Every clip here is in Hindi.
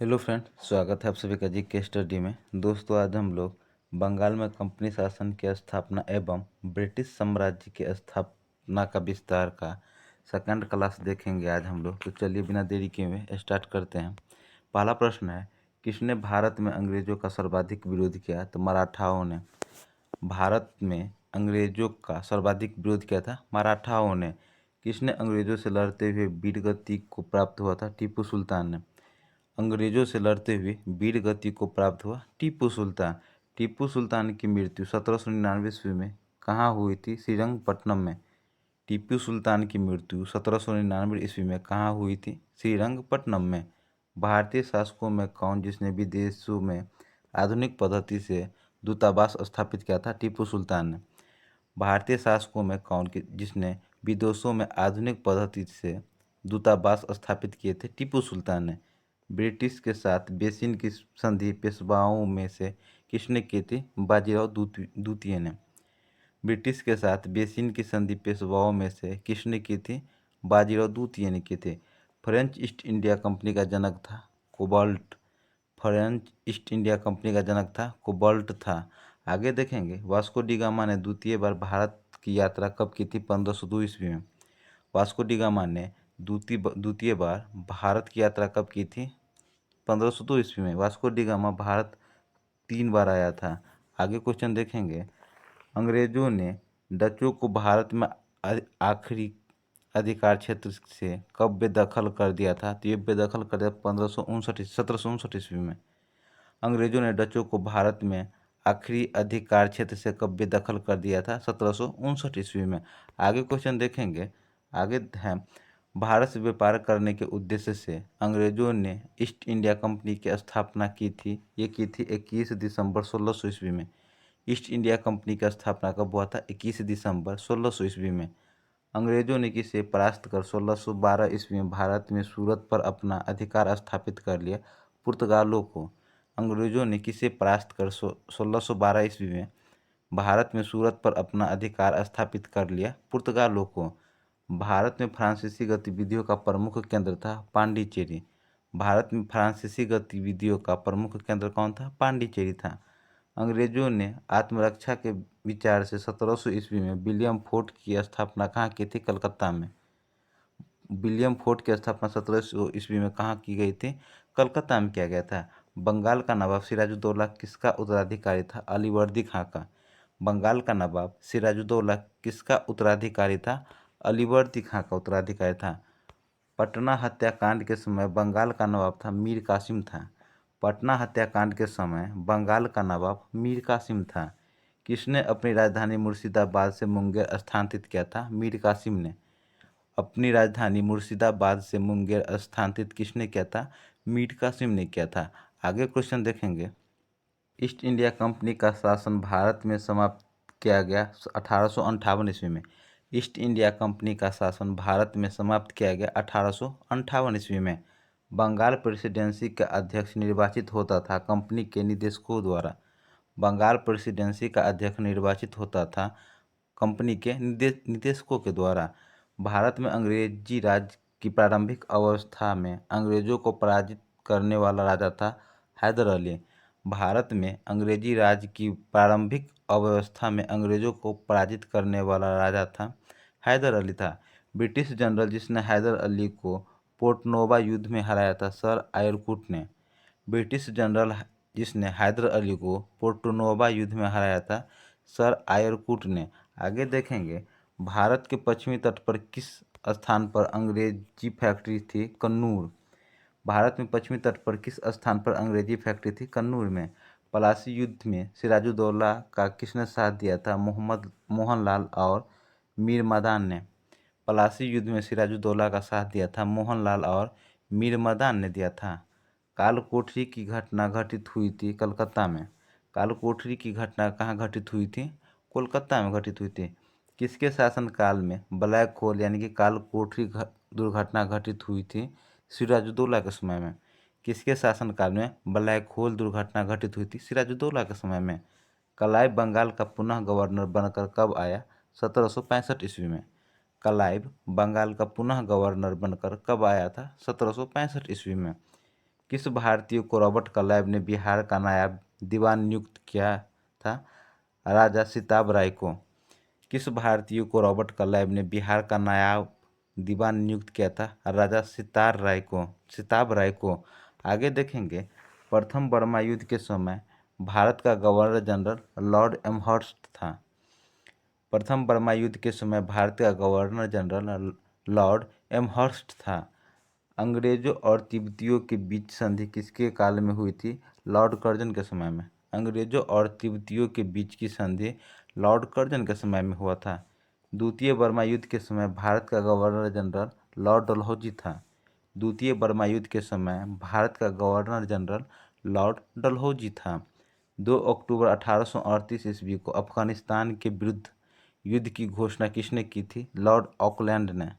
हेलो फ्रेंड, स्वागत है आप सभी का जी के स्टडी में। दोस्तों, आज हम लोग बंगाल में कंपनी शासन की स्थापना एवं ब्रिटिश साम्राज्य की स्थापना का विस्तार का सेकंड क्लास देखेंगे आज हम लोग। तो चलिए बिना देरी किए हुए स्टार्ट करते हैं। पहला प्रश्न है, किसने भारत में अंग्रेजों का सर्वाधिक विरोध किया? तो मराठाओं ने। भारत में अंग्रेजों का सर्वाधिक विरोध किया था मराठाओं ने। किसने अंग्रेजों से लड़ते हुए वीरगति को प्राप्त हुआ था? टीपू सुल्तान ने। अंग्रेजों से लड़ते हुए वीर गति को प्राप्त हुआ टीपू सुल्तान। टीपू सुल्तान की मृत्यु 1799 ईस्वी में कहाँ हुई थी? श्रीरंगपट्टनम में। टीपू सुल्तान की मृत्यु 1799 ईस्वी में कहाँ हुई थी? श्रीरंगपट्टनम में। भारतीय शासकों में कौन जिसने विदेशों में आधुनिक पद्धति से दूतावास स्थापित किया था? टीपू सुल्तान ने। भारतीय शासकों में कौन जिसने विदेशों में आधुनिक पद्धति से दूतावास स्थापित किए थे? टीपू सुल्तान ने। ब्रिटिश के साथ बेसिन की संधि पेशवाओं में से किसने की थी? बाजीराव द्वितीय ने। ब्रिटिश के साथ बेसिन की संधि पेशवाओं में से किसने की थी? बाजीराव द्वितीय ने की थी। फ्रेंच ईस्ट इंडिया कंपनी का जनक था cobalt. French east India company का जनक था कोबाल्ट था। आगे देखेंगे, वास्को डी गामा ने द्वितीय बार भारत की यात्रा कब की थी? 1502 ईस्वी में। वास्को डी गामा ने द्वितीय बार भारत की यात्रा कब की थी? 1502 ईस्वी में। वास्को डी गामा भारत 3 बार आया था। आगे क्वेश्चन देखेंगे, अंग्रेजों ने डचों को भारत में आखिरी अधिकार क्षेत्र से कब बेदखल कर दिया था? तो ये बेदखल कर दिया 1759 ईस्वी में। अंग्रेजों ने डचों को भारत में आखिरी अधिकार क्षेत्र से कब बेदखल कर दिया था? 1759 ईस्वी में। आगे क्वेश्चन देखेंगे, आगे है, भारत से व्यापार करने के उद्देश्य से अंग्रेजों ने ईस्ट इंडिया कंपनी की स्थापना की थी। ये की थी 21 दिसंबर 1600 ईस्वी में। ईस्ट इंडिया कंपनी की स्थापना कब हुआ था? 21 दिसंबर 1600 ईस्वी में। अंग्रेजों ने किसे परास्त कर 1612 ईस्वी में भारत में सूरत पर अपना अधिकार स्थापित कर लिया? पुर्तगालों को। अंग्रेजों ने किसे परास्त कर 1612 ईस्वी में भारत में सूरत पर अपना अधिकार स्थापित कर लिया? पुर्तगालों को। भारत में फ्रांसीसी गतिविधियों का प्रमुख केंद्र था पांडिचेरी। भारत में फ्रांसीसी गतिविधियों का प्रमुख केंद्र कौन था? पांडिचेरी था। अंग्रेजों ने आत्मरक्षा के विचार से 1700 ईस्वी में विलियम फोर्ट की स्थापना कहाँ की थी? कलकत्ता में। विलियम फोर्ट की स्थापना 1700 ईस्वी में कहाँ की गई थी? कलकत्ता में किया गया था। बंगाल का नवाब सिराजुद्दौला किसका उत्तराधिकारी था? अलीवर्दी खां का। बंगाल का नवाब सिराजुद्दौला किसका उत्तराधिकारी था? अलीवर्दी खां का उत्तराधिकारी था। पटना हत्याकांड के समय बंगाल का नवाब था मीर कासिम था। पटना हत्याकांड के समय बंगाल का नवाब मीर कासिम था। किसने अपनी राजधानी मुर्शिदाबाद से मुंगेर स्थानांतरित किया था? मीर कासिम ने। अपनी राजधानी मुर्शिदाबाद से मुंगेर स्थानांतरित किसने किया था? मीर कासिम ने किया था। आगे क्वेश्चन देखेंगे, ईस्ट इंडिया कंपनी का शासन भारत में समाप्त किया गया 1858 ईस्वी में। ईस्ट इंडिया कंपनी का शासन भारत में समाप्त किया गया 1858 ईस्वी में। बंगाल प्रेसिडेंसी का अध्यक्ष निर्वाचित होता था कंपनी के निदेशकों द्वारा। बंगाल प्रेसिडेंसी का अध्यक्ष निर्वाचित होता था कंपनी के निदेशकों के द्वारा। भारत में अंग्रेजी राज की प्रारंभिक अवस्था में अंग्रेजों को पराजित करने वाला राजा था हैदर अली। भारत में अंग्रेजी राज की प्रारंभिक अवस्था में अंग्रेजों को पराजित करने वाला राजा था हैदर अली था। ब्रिटिश जनरल जिसने हैदर अली को पोर्टनोवा युद्ध में हराया था, सर आयरकुट ने। ब्रिटिश जनरल जिसने हैदर अली को पोर्टनोवा युद्ध में हराया था, सर आयरकुट ने। आगे देखेंगे, भारत के पश्चिमी तट पर किस स्थान पर अंग्रेजी फैक्ट्री थी? कन्नूर। भारत में पश्चिमी तट पर किस स्थान पर अंग्रेजी फैक्ट्री थी? कन्नूर में। पलासी युद्ध में सिराजुद्दौला का किसने साथ दिया था? मोहनलाल और मीर मदान ने। पलासी युद्ध में सिराजुद्दौला का साथ दिया था मोहनलाल और मीर मदान ने दिया था। कालकोठरी की घटना घटित हुई थी कलकत्ता में। कालकोठरी की घटना कहाँ घटित हुई थी? कोलकाता में घटित हुई थी। किसके शासनकाल में ब्लैक होल यानी कि कालकोठरी दुर्घटना घटित हुई थी? सिराजुद्दौला के समय में। किसके शासनकाल में ब्लैक होल दुर्घटना घटित हुई थी? सिराजुद्दौला के समय में। क्लाइव बंगाल का पुनः गवर्नर बनकर कब आया? 1765 ईस्वी में। क्लाइव बंगाल का पुनः गवर्नर बनकर कब आया था? 1765 ईस्वी में। किस भारतीय को रॉबर्ट क्लाइव ने बिहार का नायब दीवान नियुक्त किया था? राजा सिताब राय को। किस भारतीय को रॉबर्ट क्लाइव ने बिहार का नायब दीवान नियुक्त किया था? राजा सिताब राय को। आगे देखेंगे, प्रथम बर्मा युद्ध के समय भारत का गवर्नर जनरल लॉर्ड एमहर्स्ट था। प्रथम बर्मा युद्ध के समय भारत का गवर्नर जनरल लॉर्ड एमहर्स्ट था। अंग्रेजों और तिब्बतियों के बीच संधि किसके काल में हुई थी? लॉर्ड कर्जन के समय में। अंग्रेजों और तिब्बतियों के बीच की संधि लॉर्ड कर्जन के समय में हुआ था। द्वितीय बर्मा युद्ध के समय भारत का गवर्नर जनरल लॉर्ड डलहौजी था। द्वितीय बर्मा युद्ध के समय भारत का गवर्नर जनरल लॉर्ड डलहौजी था। 2 अक्टूबर 1838 ईस्वी को अफगानिस्तान के विरुद्ध युद्ध की घोषणा किसने की थी? लॉर्ड ऑकलैंड ने।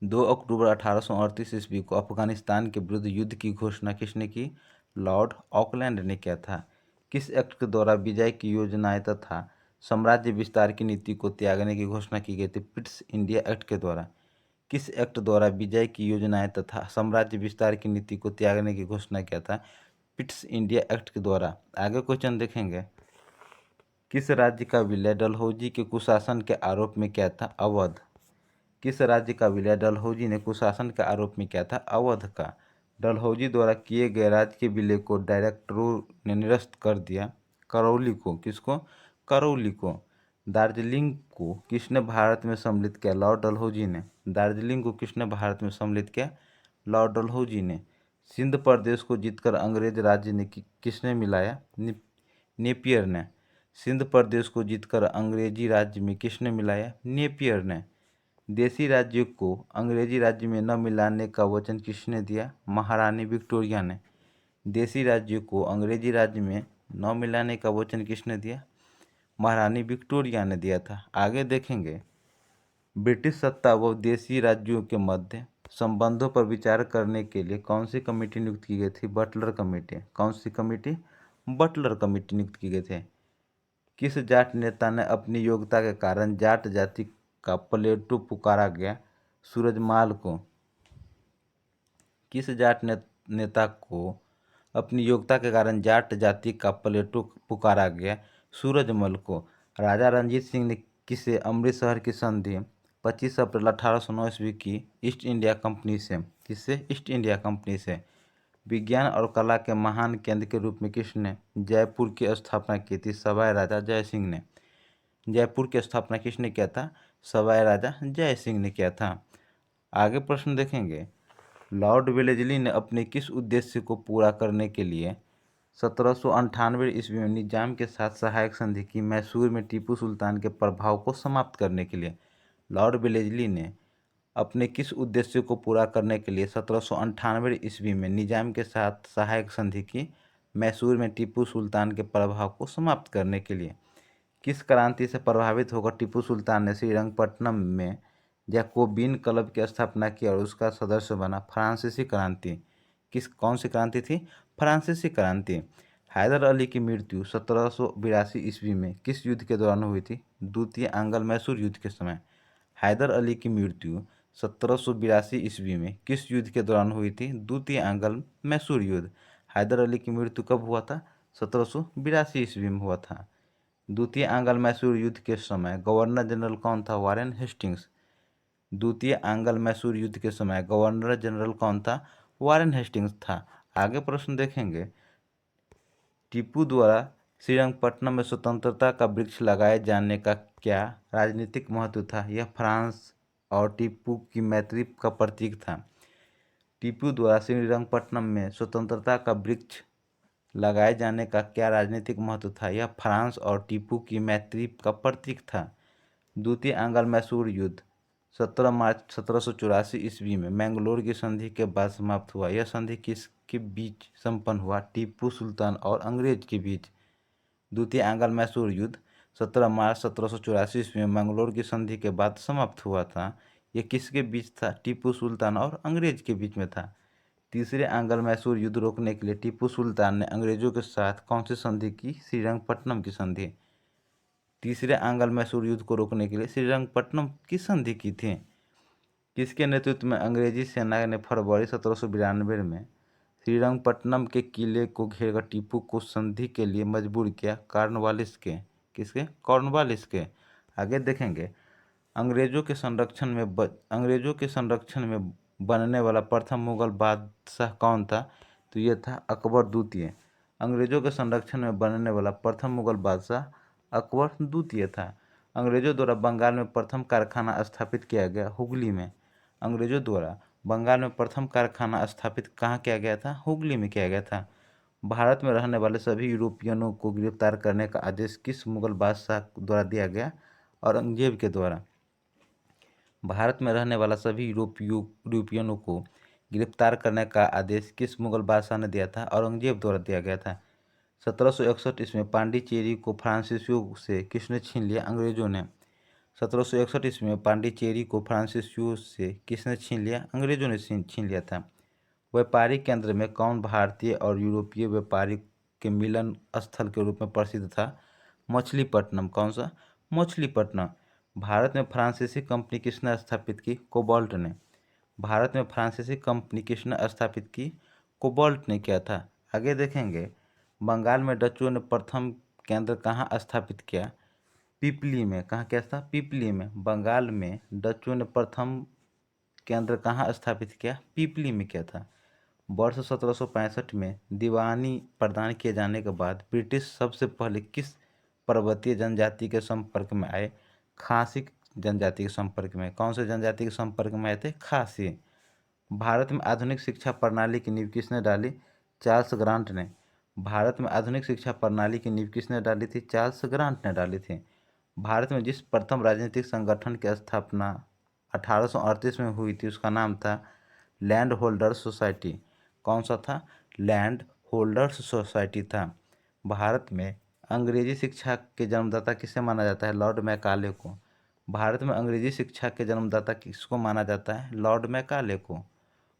2 अक्टूबर 1838 ईस्वी को अफगानिस्तान के विरुद्ध युद्ध की घोषणा किसने की? लॉर्ड ऑकलैंड ने किया था। किस एक्ट के द्वारा विजय की योजनाएं तथा साम्राज्य विस्तार की नीति को त्यागने की घोषणा की गई थी? पिट्स इंडिया एक्ट के द्वारा। किस एक्ट द्वारा विजय की योजनाएं तथा साम्राज्य विस्तार की नीति को त्यागने की घोषणा किया था? पिट्स इंडिया एक्ट के द्वारा। आगे क्वेश्चन देखेंगे, किस राज्य का विलय डलहौजी के कुशासन के आरोप में किया था? अवध। किस राज्य का विलय डलहौजी ने कुशासन के आरोप में किया था? अवध का। डलहौजी द्वारा किए गए राज्य के विलय को डायरेक्टरों ने निरस्त कर दिया। करौली को। किसको? करौली को। दार्जिलिंग को किसने भारत में सम्मिलित किया? लॉर्ड डलहौजी ने। दार्जिलिंग को किसने भारत में सम्मिलित किया? लॉर्ड डलहौजी ने। सिंध प्रदेश को जीतकर अंग्रेज राज्य ने किसने मिलाया? नेपियर ने। सिंध प्रदेश को जीतकर अंग्रेजी राज्य में किसने मिलाया? नेपियर ने। देसी राज्य को अंग्रेजी राज्य में न मिलाने का वचन किसने दिया? महारानी विक्टोरिया ने। देसी राज्य को अंग्रेजी राज्य में न मिलाने का वचन किसने दिया? महारानी विक्टोरिया ने दिया था। आगे देखेंगे, ब्रिटिश सत्ता व देसी राज्यों के मध्य संबंधों पर विचार करने के लिए कौन सी कमेटी नियुक्त की गई थी? Butler committee. कौन सी कमेटी? बटलर कमेटी नियुक्त की गई थी। किस जाट नेता ने अपनी योग्यता के कारण जाट जाति का प्लेटो पुकारा गया? सूरजमाल को। किस जाट नेता को अपनी योग्यता के कारण जाट जाति का प्लेटो पुकारा गया? सूरजमल को। राजा रंजीत सिंह ने किसे अमृतसर की संधि 25 अप्रैल 1809 ईस्वी की ईस्ट इंडिया कंपनी से? किससे? ईस्ट इंडिया कंपनी से। विज्ञान और कला के महान केंद्र के रूप में किसने जयपुर की स्थापना की थी? सवाई राजा जय सिंह ने। जयपुर की स्थापना किसने किया था? सवाई राजा जय सिंह ने किया था। आगे प्रश्न देखेंगे, लॉर्ड वेलेस्ली ने अपने किस उद्देश्य को पूरा करने के लिए 1798 ईस्वी में निजाम के साथ सहायक संधि की? मैसूर में टीपू सुल्तान के प्रभाव को समाप्त करने के लिए। लॉर्ड वेलेस्ली ने अपने किस उद्देश्य को पूरा करने के लिए 1798 ईस्वी में निजाम के साथ सहायक संधि की? मैसूर में टीपू सुल्तान के प्रभाव को समाप्त करने के लिए। किस क्रांति से प्रभावित होकर टीपू सुल्तान ने श्रीरंगपट्टनम में जैकोबिन क्लब की स्थापना की और उसका सदस्य बना? फ्रांसीसी क्रांति। कौन सी क्रांति थी? फ्रांसीसी क्रांति। हैदर अली की मृत्यु 1782 ईस्वी में किस युद्ध के दौरान हुई थी? द्वितीय आंग्ल मैसूर युद्ध के समय। हैदर अली की मृत्यु 1782 ईस्वी में किस युद्ध के दौरान हुई थी? द्वितीय आंग्ल मैसूर युद्ध। हैदर अली की मृत्यु कब हुआ था? 1782 ईस्वी में हुआ था। द्वितीय आंग्ल मैसूर युद्ध के समय गवर्नर जनरल कौन था? Warren Hastings. द्वितीय आंग्ल मैसूर युद्ध के समय गवर्नर जनरल कौन था? वारेन हेस्टिंग्स था। आगे प्रश्न देखेंगे, टीपू द्वारा श्रीरंगपट्टनम में स्वतंत्रता का वृक्ष लगाए जाने का क्या राजनीतिक महत्व था? यह फ्रांस और टीपू की मैत्री का प्रतीक था। टीपू द्वारा श्रीरंगपट्टनम में स्वतंत्रता का वृक्ष लगाए जाने का क्या राजनीतिक महत्व था? यह फ्रांस और टीपू की मैत्री का प्रतीक था। द्वितीय आंग्ल मैसूर युद्ध 17 मार्च 1784 ईस्वी में मैंगलोर की संधि के बाद समाप्त हुआ। यह संधि किसके बीच संपन्न हुआ? टीपू सुल्तान और अंग्रेज के बीच। द्वितीय आंग्ल मैसूर युद्ध 17 मार्च 1784 ईस्वी में मैंगलोर की संधि के बाद समाप्त हुआ था। यह किसके बीच था? टीपू सुल्तान और अंग्रेज के बीच में था। तीसरे आंग्ल मैसूर युद्ध रोकने के लिए टीपू सुल्तान ने अंग्रेजों के साथ कौन सी संधि की? श्रीरंगपट्टनम की संधि। तीसरे आंग्ल मैसूर युद्ध को रोकने के लिए श्रीरंगपट्टनम की संधि की थी। किसके नेतृत्व में अंग्रेजी सेना ने फरवरी 1792 में श्रीरंगपट्टनम के किले को घेरकर टीपू को संधि के लिए मजबूर किया? कॉर्नवालिस के। किसके? कॉर्नवालिस के। आगे देखेंगे, अंग्रेजों के संरक्षण में बनने वाला प्रथम मुगल बादशाह कौन था? तो ये था अकबर द्वितीय। अंग्रेजों के संरक्षण में बनने वाला प्रथम मुगल बादशाह अकबर द्वितीय था। अंग्रेजों द्वारा बंगाल में प्रथम कारखाना स्थापित किया गया हुगली में। अंग्रेजों द्वारा बंगाल में प्रथम कारखाना स्थापित कहाँ किया गया था? हुगली में किया गया था। भारत में रहने वाले सभी यूरोपियनों को गिरफ्तार करने का आदेश किस मुगल बादशाह द्वारा दिया गया? औरंगजेब के द्वारा। भारत में रहने वाला सभी यूरोपियनों को गिरफ्तार करने का आदेश किस मुगल बादशाह ने दिया था? औरंगजेब द्वारा दिया गया था। 1761 ईस्वी में पांडिचेरी को फ्रांसीसियों से किसने छीन लिया? अंग्रेजों ने। 1761 ईस्वी में पांडिचेरी को फ्रांसीसियों से किसने छीन लिया? अंग्रेजों ने छीन लिया था। व्यापारिक केंद्र में कौन भारतीय और यूरोपीय व्यापारी के मिलन स्थल के रूप में प्रसिद्ध था? मछलीपट्टनम। कौन सा? मछलीपट्टनम। भारत में फ्रांसीसी कंपनी किसने स्थापित की? कोबाल्ट ने। भारत में फ्रांसीसी कंपनी किसने स्थापित की? कोबाल्ट ने किया था। आगे देखेंगे, बंगाल में डचों ने प्रथम केंद्र कहाँ स्थापित किया? पिपली में। कहाँ क्या था? पिपली में। बंगाल में डचों ने प्रथम केंद्र कहाँ स्थापित किया? पिपली में किया था। वर्ष 1765 में दीवानी प्रदान किए जाने के बाद ब्रिटिश सबसे पहले किस पर्वतीय जनजाति के संपर्क में आए? खासी जनजाति के संपर्क में। कौन से जनजाति के संपर्क में आए थे? खासी। भारत में आधुनिक शिक्षा प्रणाली की नींव किसने डाली? चार्ल्स ग्रांट ने। भारत में आधुनिक शिक्षा प्रणाली की नींव किसने डाली थी? चार्ल्स ग्रांट ने डाली थी। भारत में जिस प्रथम राजनीतिक संगठन की स्थापना 1838 में हुई थी उसका नाम था लैंड होल्डर्स सोसाइटी। कौन सा था? लैंड होल्डर्स सोसाइटी था। भारत में अंग्रेजी शिक्षा के जन्मदाता किसे माना जाता है? लॉर्ड मैकाले को। भारत में अंग्रेजी शिक्षा के जन्मदाता किसको माना जाता है? लॉर्ड मैकाले को।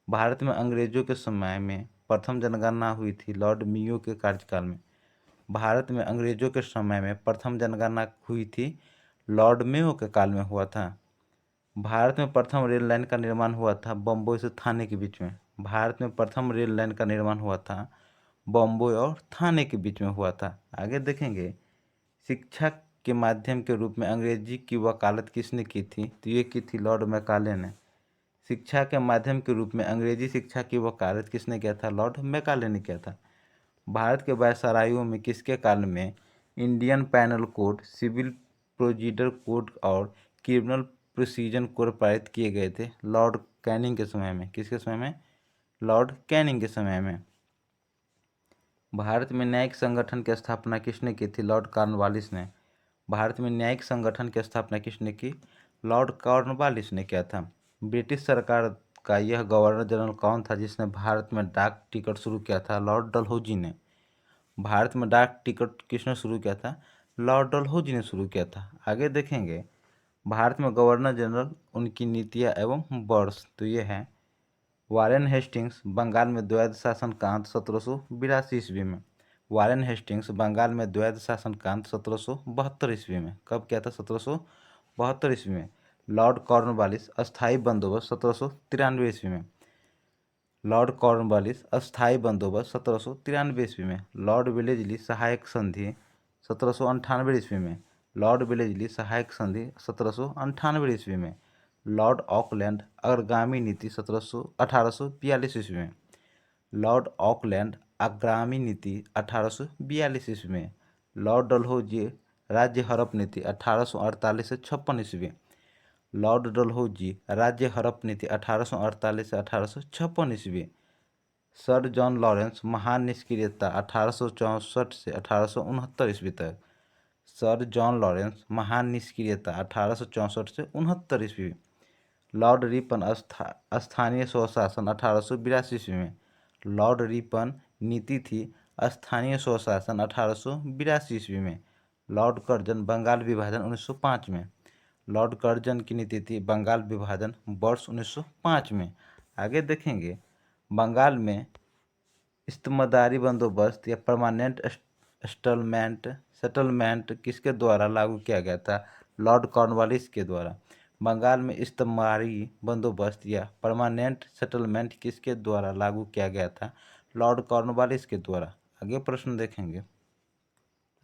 भारत में अंग्रेजों के समय में प्रथम जनगणना हुई थी लॉर्ड मियो के कार्यकाल में। भारत में अंग्रेजों के समय में प्रथम जनगणना हुई थी लॉर्ड मेयो के काल में हुआ था। भारत में प्रथम रेल लाइन का निर्माण हुआ था बम्बई से थाने के बीच में। भारत में प्रथम रेल लाइन का निर्माण हुआ था बम्बई और थाने के बीच में हुआ था। आगे देखेंगे, शिक्षा के माध्यम के रूप में अंग्रेजी की वकालत किसने की थी? तो ये की थी लॉर्ड मैकाले ने। शिक्षा के माध्यम के रूप में अंग्रेजी शिक्षा की वकालत किसने किया था? लॉर्ड मैकाले ने किया था। भारत के वायसरायों में किसके काल में Indian penal code, civil procedure code और क्रिमिनल प्रोसीजर कोड पारित किए गए थे? लॉर्ड कैनिंग के समय में। किसके समय में? लॉर्ड कैनिंग के समय में। भारत में न्यायिक संगठन की स्थापना किसने की थी? लॉर्ड कॉर्नवालिस ने। भारत में न्यायिक संगठन की स्थापना किसने की? लॉर्ड कॉर्नवालिस ने किया था। ब्रिटिश सरकार का यह गवर्नर जनरल कौन था जिसने भारत में डाक टिकट शुरू किया था? लॉर्ड डलहौजी ने। भारत में डाक टिकट किसने शुरू किया था? लॉर्ड डलहौजी ने शुरू किया था। आगे देखेंगे, भारत में गवर्नर जनरल, उनकी नीतियाँ एवं वर्ष। तो ये है वारेन हेस्टिंग्स बंगाल में द्वैध शासन का अंत 1782 ईस्वी में। वारेन हेस्टिंग्स बंगाल में द्वैध शासन का अंत 1772 ईस्वी में। कब किया था? 1772 ईस्वी में। लॉर्ड कॉर्नवालिस अस्थायी बंदोबस्त 1793 ईस्वी में। लॉर्ड कॉर्नवालिस अस्थायी बंदोबस्त 1793 ईस्वी में। लॉर्ड वेलेस्ली सहायक संधि 1798 ईस्वी में। लॉर्ड वेलेस्ली सहायक संधि 1798 ईस्वी में। लॉर्ड ऑकलैंड अग्रगामी नीति 1842 ईस्वी में। लॉर्ड ऑकलैंड अग्रगामी नीति 1842 ईस्वी में। लॉर्ड डलहौजी राज्य हड़प नीति 1848 से 56 ईस्वी। लॉर्ड डलहौजी राज्य हड़प नीति 1848 से 1856 ईस्वी। सर जॉन लॉरेंस महान निष्क्रियता 1864 से 1869 ईस्वी तक। सर जॉन लॉरेंस महान निष्क्रियता 1864 से 69 ईस्वी। लॉर्ड रिपन स्थानीय स्वशासन 1882 ईस्वी में। लॉर्ड रिपन नीति थी स्थानीय स्वशासन 1882 ईस्वी में। लॉर्ड कर्जन बंगाल विभाजन 1905 में। लॉर्ड कर्जन की नीति थी बंगाल विभाजन वर्ष 1905 में। आगे देखेंगे, बंगाल में इस्तेमालदारी बंदोबस्त या परमानेंट सेटलमेंट किसके द्वारा लागू किया गया था? लॉर्ड कॉर्नवालिस के द्वारा। बंगाल में इस्तमारी बंदोबस्त या परमानेंट सेटलमेंट किसके द्वारा लागू किया गया था? लॉर्ड कॉर्नवालिस के द्वारा। आगे प्रश्न देखेंगे।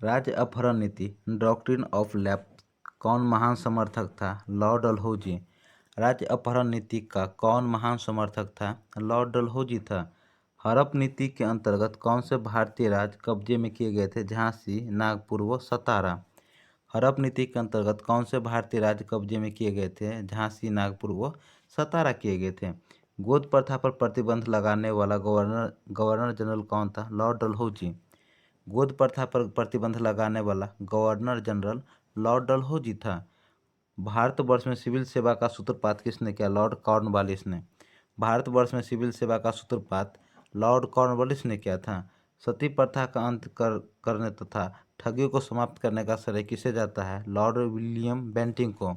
राज्य अपहरण नीति डॉक्ट्रिन ऑफ लैप्स कौन महान समर्थक था? लॉर्ड डलहौजी। राज्य अपहरण नीति का कौन महान समर्थक था? लॉर्ड डलहौजी था। हड़प नीति के अंतर्गत कौन से भारतीय राज्य कब्जे में किए गए थे? झांसी, नागपुर व सतारा। हड़प नीति के अंतर्गत कौन से भारतीय राज्य कब्जे में किए गए थे? झांसी, नागपुर व सतारा किए गए थे। गोद प्रथा पर प्रतिबंध लगाने वाला गवर्नर जनरल कौन था? लॉर्ड डलहौजी। गोद प्रथा पर प्रतिबंध लगाने वाला गवर्नर जनरल लॉर्ड डलहौजी था। भारतवर्ष में सिविल सेवा का सूत्रपात किसने किया? लॉर्ड कॉर्नवालिस ने। भारतवर्ष में सिविल सेवा का सूत्रपात लॉर्ड कॉर्नवालिस ने किया था। सती प्रथा का अंत करने तथा ठगी को समाप्त करने का श्रेय किसे जाता है? लॉर्ड विलियम बेंटिंक को।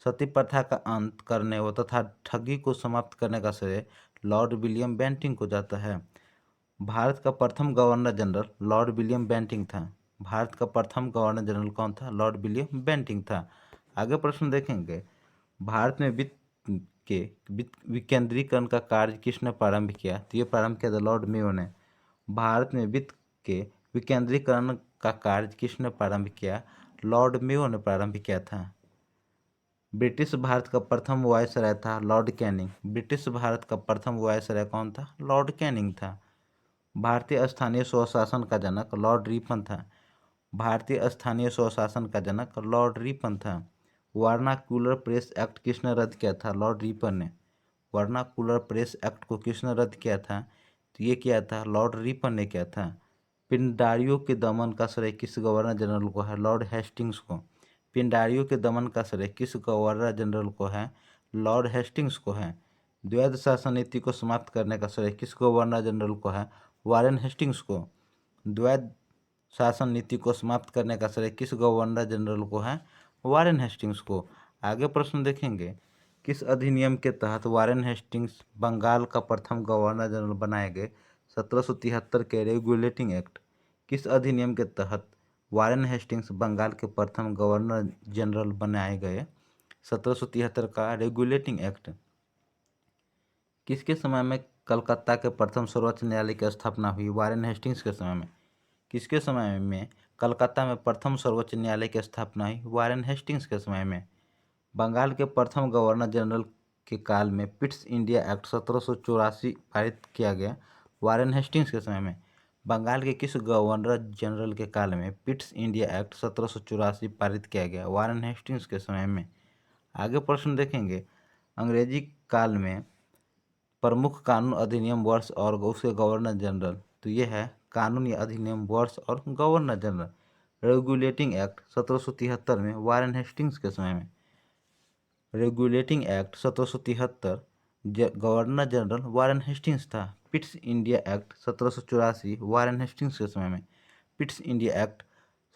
सती प्रथा का अंत करने व तथा ठगी को समाप्त करने का श्रेय लॉर्ड विलियम बेंटिंक को जाता है। भारत का प्रथम governor general Lord William Bentinck था। भारत का प्रथम गवर्नर जनरल कौन था? लॉर्ड विलियम बेंटिंक था। आगे प्रश्न देखेंगे। भारत में वित्त विकेंद्रीकरण का कार्य किसने प्रारंभ किया? तो ये प्रारंभ किया था लॉर्ड मेयो ने। भारत में वित्त के विकेंद्रीकरण का कार्य किसने प्रारंभ किया? लॉर्ड मेयो ने प्रारंभ किया था। ब्रिटिश भारत का प्रथम वायसराय था लॉर्ड कैनिंग। ब्रिटिश भारत का प्रथम वायसराय कौन था? लॉर्ड कैनिंग था। भारतीय स्थानीय स्वशासन का जनक लॉर्ड रिपन था। भारतीय स्थानीय स्वशासन का जनक लॉर्ड रिपन था। वर्नाक्यूलर प्रेस एक्ट किसने रद्द किया था? लॉर्ड रिपन ने। वर्नाक्यूलर प्रेस एक्ट को किसने रद्द किया था? तो ये किया था लॉर्ड रिपन ने किया था। पिंडारियों के दमन का श्रेय किस गवर्नर जनरल को है? लॉर्ड हेस्टिंग्स को। पिंडारियों के दमन का श्रेय किस गवर्नर जनरल को है? लॉर्ड हेस्टिंग्स को है। द्वैध शासन नीति को समाप्त करने का श्रेय किस गवर्नर जनरल को है? वारेन हेस्टिंग्स को। द्वैध शासन नीति को समाप्त करने का श्रेय किस गवर्नर जनरल को है? वारेन हेस्टिंग्स को। आगे प्रश्न देखेंगे। किस अधिनियम के तहत वारेन हेस्टिंग्स बंगाल का प्रथम गवर्नर जनरल बनाए गए? 1773 के रेगुलेटिंग एक्ट। किस अधिनियम के तहत वारेन हेस्टिंग्स बंगाल के प्रथम गवर्नर जनरल बनाए गए? 1773 का रेगुलेटिंग एक्ट। किसके समय में कलकत्ता के प्रथम सर्वोच्च न्यायालय की स्थापना हुई? वारेन हेस्टिंग्स के समय में। किसके समय में कलकत्ता में प्रथम सर्वोच्च न्यायालय की स्थापना हुई? वारेन हेस्टिंग्स के समय में। बंगाल के प्रथम गवर्नर जनरल के काल में पिट्स इंडिया एक्ट 1784 पारित किया गया? वारेन हेस्टिंग्स के समय में। बंगाल के किस गवर्नर जनरल के काल में पिट्स इंडिया एक्ट 1784 पारित किया गया? वारेन हेस्टिंग्स के समय में। आगे प्रश्न देखेंगे। अंग्रेजी काल में प्रमुख कानून अधिनियम वर्ष और उसके गवर्नर जनरल। तो ये है कानून या अधिनियम वर्ष और गवर्नर जनरल। रेगुलेटिंग एक्ट 1773 में वारेन हेस्टिंग्स के समय में। Regulating act 1773 governor general Warren Hastings था। Pitt's India act 1784 Warren Hastings के समय में। Pitt's India act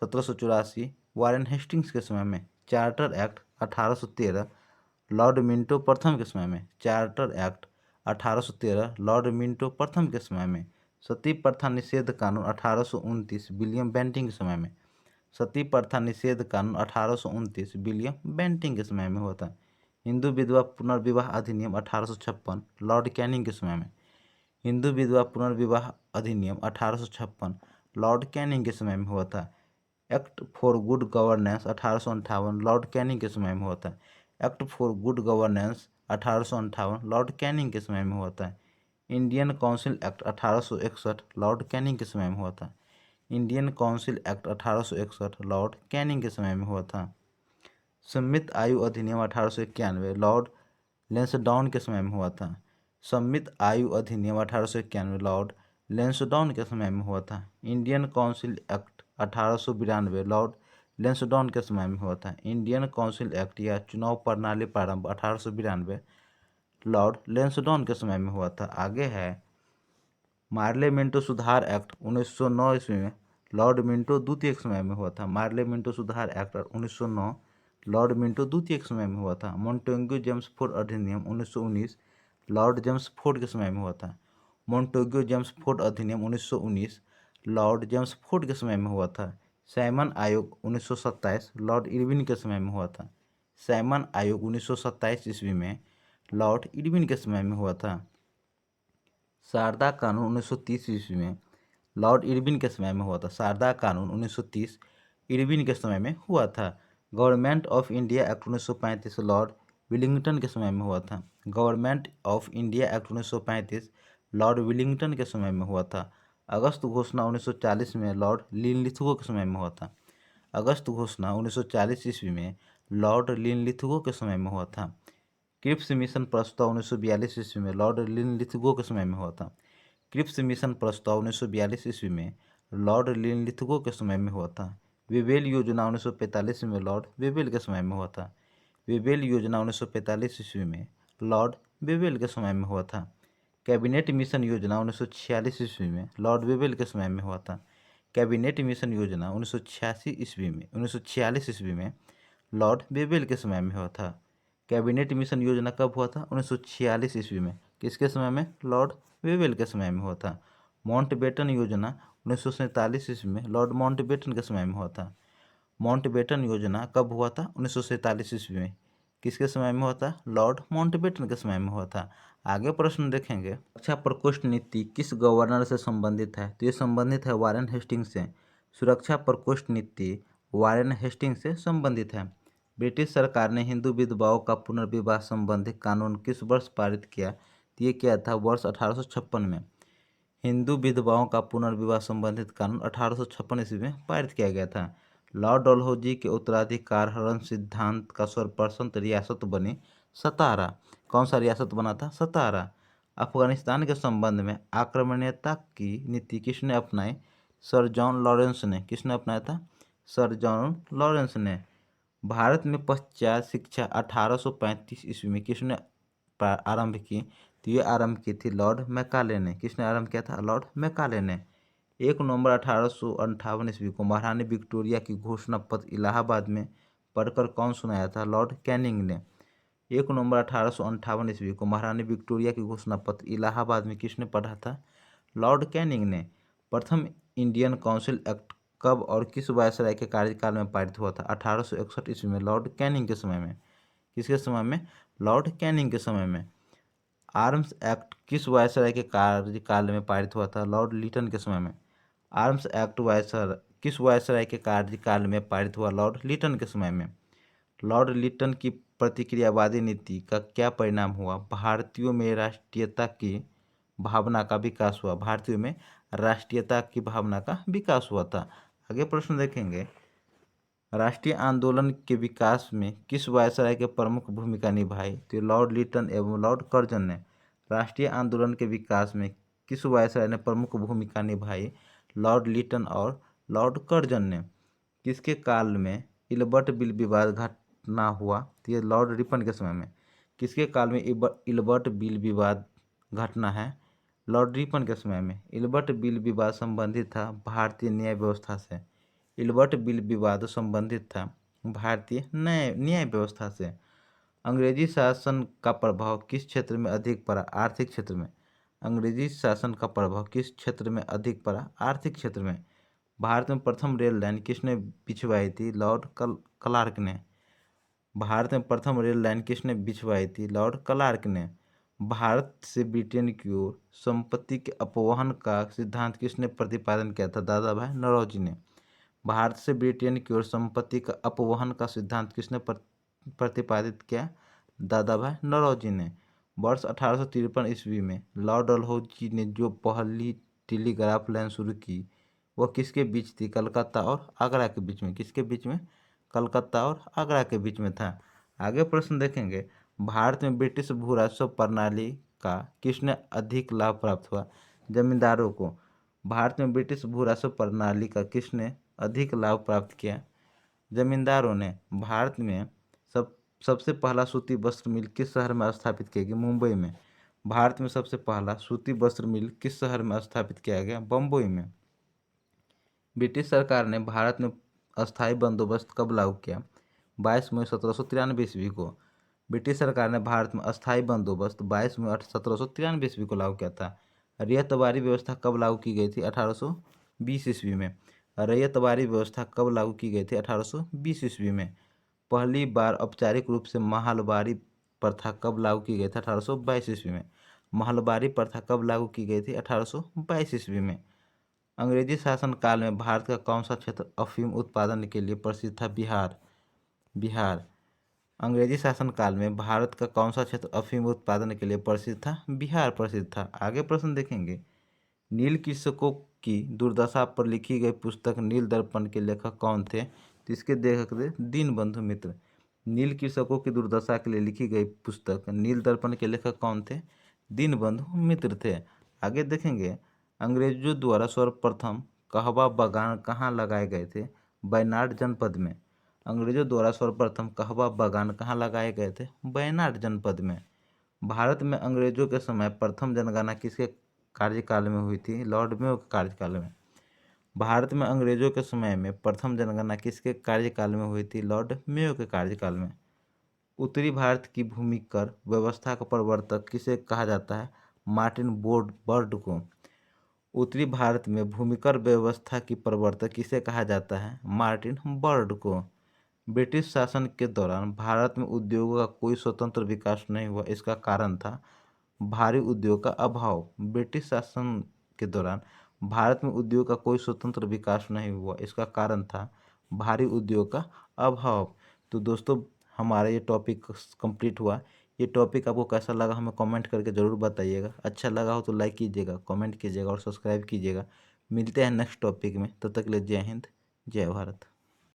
1784 Warren Hastings के समय में। चार्टर एक्ट 1813 लॉर्ड मिंटो प्रथम के समय में। चार्टर एक्ट 1813 लॉर्ड मिंटो प्रथम के समय में। सती प्रथा निषेध कानून 1829 विलियम बेंटिंक के समय में। सती प्रथा निषेध कानून 1829 विलियम बेंटिंक के समय में हुआ था। हिंदू विधवा पुनर्विवाह अधिनियम 1856 लॉर्ड कैनिंग के समय में। हिंदू विधवा पुनर्विवाह अधिनियम 1856 लॉर्ड कैनिंग के समय में हुआ था। Act for good governance 1858 Lord Canning के समय में हुआ था। Act for good governance 1858 Lord Canning के समय में हुआ था। Indian council act 1861 Lord Canning के समय में हुआ था। Indian council act 1861 Lord Canning के समय में हुआ था। सम्मित आयु अधिनियम 1891 लॉर्ड लेंसडाउन के समय में हुआ था। सम्मित आयु अधिनियम 1891 लॉर्ड लेंसडाउन के समय में हुआ था। Indian council act 1892 Lord Lansdowne के समय में हुआ था। इंडियन काउंसिल एक्ट या चुनाव प्रणाली प्रारंभ 1892 लॉर्ड लेंसडाउन के समय में हुआ था। आगे है मार्ले मिंटो सुधार एक्ट 1909 ईस्वी में लॉर्ड मिंटो द्वितीय के समय में हुआ था। मार्ले मिंटो सुधार एक्ट 1909 लॉर्ड मिंटो द्वितीय के समय में हुआ था। मोंटेग्यू जेम्स फोर्ड अधिनियम 1919 लॉर्ड जेम्स फोर्ड के समय में हुआ था। मोंटेग्यू जेम्स फोर्ड अधिनियम 1919 लॉर्ड जेम्स फोर्ड के समय में हुआ था। साइमन आयोग 1927 लॉर्ड इरविन के समय में हुआ था। सैमन आयोग 1927 ईस्वी में लॉर्ड इरविन के समय में हुआ था। शारदा कानून 1930 ईस्वी में लॉर्ड इरविन के समय में हुआ था। शारदा कानून 1930 इरविन के समय में हुआ था। Government of India act 1935 Lord Willingdon के समय में हुआ था। Government of India act 1935 Lord Willingdon के समय में हुआ था। अगस्त घोषणा 1940 में लॉर्ड लिनलिथगो के समय में हुआ था। अगस्त घोषणा 1940 ईस्वी में लॉर्ड लिनलिथगो के समय में हुआ था। क्रिप्स मिशन प्रस्ताव 1942 ईस्वी में लॉर्ड लिनलिथगो के समय में हुआ था। क्रिप्स मिशन प्रस्ताव 1942 ईस्वी में लॉर्ड लिनलिथगो के समय में हुआ था। वेबेल योजना 1945 में लॉर्ड वेबेल के समय में हुआ था। वेबेल योजना 1945 ईस्वी में लॉर्ड वेबेल के समय में हुआ था। कैबिनेट मिशन योजना 1946 ईस्वी में लॉर्ड वेबेल के समय में हुआ था। कैबिनेट मिशन योजना 1946 ईस्वी में लॉर्ड वेबेल के समय में हुआ था। कैबिनेट मिशन योजना कब हुआ था? 1946 ईस्वी में। किसके समय में? लॉर्ड वेबेल के समय में हुआ था। माउंटबेटन योजना 1947 ईस्वी में लॉर्ड माउंटबेटन के समय में हुआ था। माउंटबेटन योजना कब हुआ था? 1947 ईस्वी में। किसके समय में हुआ था? लॉर्ड माउंटबेटन के समय में हुआ था। आगे प्रश्न देखेंगे, सुरक्षा प्रकोष्ठ नीति किस गवर्नर से संबंधित है? तो ये संबंधित है वारेन हेस्टिंग्स से। सुरक्षा प्रकोष्ठ नीति वारेन हेस्टिंग्स से संबंधित है। ब्रिटिश सरकार ने हिंदू विधवाओं का पुनर्विवाह संबंधी कानून किस वर्ष पारित किया? तो ये किया था वर्ष 1856 में। हिंदू विधवाओं का पुनर्विवाह संबंधित कानून 1856 ईस्वी में पारित किया गया था। लॉर्ड डलहौजी के उत्तराधिकार हरण सिद्धांत का सर्वप्रथम रियासत बनी सतारा। कौन सा रियासत बना था? सतारा। अफगानिस्तान के संबंध में आक्रमणीयता की नीति किसने अपनाई? सर जॉन लॉरेंस ने। किसने अपनाया था? सर जॉन लॉरेंस ने। भारत में पश्चात शिक्षा 1835 ईस्वी में किसने आरंभ की? तो ये आरंभ की थी लॉर्ड मैकाले ने। किसने आरंभ किया था? लॉर्ड मैकाले ने। 1 नवंबर 1858 ईस्वी को महारानी विक्टोरिया की घोषणा पत्र इलाहाबाद में पढ़कर कौन सुनाया था? लॉर्ड कैनिंग ने। 1 नवंबर 1858 ईस्वी को महारानी विक्टोरिया की घोषणा पत्र इलाहाबाद में किसने पढ़ा था? लॉर्ड कैनिंग ने। प्रथम इंडियन काउंसिल एक्ट कब और किस वायसराय के कार्यकाल में पारित हुआ था? 1861 ईस्वी में लॉर्ड कैनिंग के समय में। किसके समय में? लॉर्ड कैनिंग के समय में। आर्म्स एक्ट किस वायसराय के कार्यकाल में पारित हुआ था? लॉर्ड लिटन के समय में। आर्म्स एक्ट किस वायसराय के कार्यकाल में पारित हुआ? लॉर्ड लिटन के समय में। लॉर्ड लिटन की प्रतिक्रियावादी नीति का क्या परिणाम हुआ? भारतीयों में राष्ट्रीयता की भावना का विकास हुआ। भारतीयों में राष्ट्रीयता की भावना का विकास हुआ था। आगे प्रश्न देखेंगे, राष्ट्रीय आंदोलन के विकास में किस वायसराय के प्रमुख भूमिका निभाई? तो लॉर्ड लिटन एवं लॉर्ड कर्जन ने। राष्ट्रीय आंदोलन के विकास में किस वायसराय ने प्रमुख भूमिका निभाई? लॉर्ड लिटन और लॉर्ड कर्जन ने। किसके काल में इल्बर्ट बिल विवाद घटना हुआ? तो ये लॉर्ड रिपन के समय में। किसके काल में इल्बर्ट बिल विवाद घटना है? लॉर्ड रिपन के समय में। इल्बर्ट बिल विवाद संबंधित था भारतीय न्याय व्यवस्था से। इल्बर्ट बिल विवाद संबंधित था भारतीय न्याय व्यवस्था से। अंग्रेजी शासन का प्रभाव किस क्षेत्र में अधिक पड़ा? आर्थिक क्षेत्र में। अंग्रेजी शासन का प्रभाव किस क्षेत्र में अधिक पड़ा? आर्थिक क्षेत्र में। भारत में प्रथम रेल लाइन किसने बिछवाई थी? लॉर्ड क्लार्क ने। भारत में प्रथम रेल लाइन किसने बिछवाई थी? लॉर्ड क्लार्क ने। भारत से ब्रिटेन की ओर संपत्ति के अपवहन का सिद्धांत किसने प्रतिपादन किया था? दादा भाई नौरोजी ने। भारत से ब्रिटेन की ओर संपत्ति का अपवहन का सिद्धांत किसने प्रतिपादित किया? दादा भाई नौरोजी ने। वर्ष 1853 ईस्वी में लॉर्ड डलहौजी ने जो पहली टेलीग्राफ लाइन शुरू की वह किसके बीच थी? कलकत्ता और आगरा के बीच में। किसके बीच में? कलकत्ता और आगरा के बीच में था। आगे प्रश्न देखेंगे, भारत में ब्रिटिश भू राजस्व प्रणाली का किसने अधिक लाभ प्राप्त हुआ? जमींदारों को। भारत में ब्रिटिश भू राजस्व प्रणाली का किसने अधिक लाभ प्राप्त किया? जमींदारों ने। भारत में सबसे पहला सूती वस्त्र मिल किस शहर में स्थापित किया गया? मुंबई में। भारत में सबसे पहला सूती वस्त्र मिल किस शहर में स्थापित किया गया? बम्बई में। ब्रिटिश सरकार ने भारत में अस्थायी बंदोबस्त कब लागू किया? 22 मई 1793 ईस्वी को। ब्रिटिश सरकार ने भारत में अस्थायी बंदोबस्त 22 मई 1793 ईस्वी को लागू किया था। रैयतवारी व्यवस्था कब लागू की गई थी? 1820 ईस्वी में। रैयतवारी व्यवस्था कब लागू की गई थी? 1820 ईस्वी में। पहली बार औपचारिक रूप से महलबारी प्रथा कब लागू की गई थी? 1822 ईस्वी में। महलबारी प्रथा कब लागू की गई थी? 1822 ईस्वी में। अंग्रेजी शासन काल में भारत का कौन सा क्षेत्र अफीम उत्पादन के लिए प्रसिद्ध था? बिहार। बिहार। अंग्रेजी शासन काल में भारत का कौन सा क्षेत्र अफीम उत्पादन के लिए प्रसिद्ध था? बिहार प्रसिद्ध था। आगे प्रश्न देखेंगे। नील कृषकों की दुर्दशा पर लिखी गई पुस्तक नील दर्पण के लेखक कौन थे? तो इसके लेखक थे दीनबंधु मित्र। नील कृषकों की दुर्दशा के लिए लिखी गई पुस्तक नील दर्पण के लेखक कौन थे? दीनबंधु मित्र थे। आगे देखेंगे। अंग्रेजों द्वारा सर्वप्रथम कहवा बागान कहाँ लगाए गए थे? वायनाड जनपद में। अंग्रेजों द्वारा सर्वप्रथम कहवा बागान कहाँ लगाए गए थे? वायनाड जनपद में। भारत में अंग्रेजों के समय प्रथम जनगणना किसके कार्यकाल में हुई थी? लॉर्ड मेयो के कार्यकाल में। भारत में अंग्रेजों के समय में प्रथम जनगणना किसके कार्यकाल में हुई थी? लॉर्ड मेयो के कार्यकाल में। उत्तरी भारत की भूमिकर व्यवस्था का प्रवर्तक किसे कहा जाता है? मार्टिन बर्ड को। उत्तरी भारत में भूमिकर व्यवस्था की प्रवर्तक किसे कहा जाता है? मार्टिन बर्ड को। ब्रिटिश शासन के दौरान भारत में उद्योगों का कोई स्वतंत्र विकास नहीं हुआ, इसका कारण था भारी उद्योग का अभाव। ब्रिटिश शासन के दौरान भारत में उद्योग का कोई स्वतंत्र विकास नहीं हुआ, इसका कारण था भारी उद्योग का अभाव। तो दोस्तों, हमारा ये टॉपिक कंप्लीट हुआ। ये टॉपिक आपको कैसा लगा हमें कमेंट करके ज़रूर बताइएगा। अच्छा लगा हो तो लाइक कीजिएगा, कमेंट कीजिएगा और सब्सक्राइब कीजिएगा। मिलते हैं नेक्स्ट टॉपिक में, तब तक के लिए जय हिंद, जय भारत।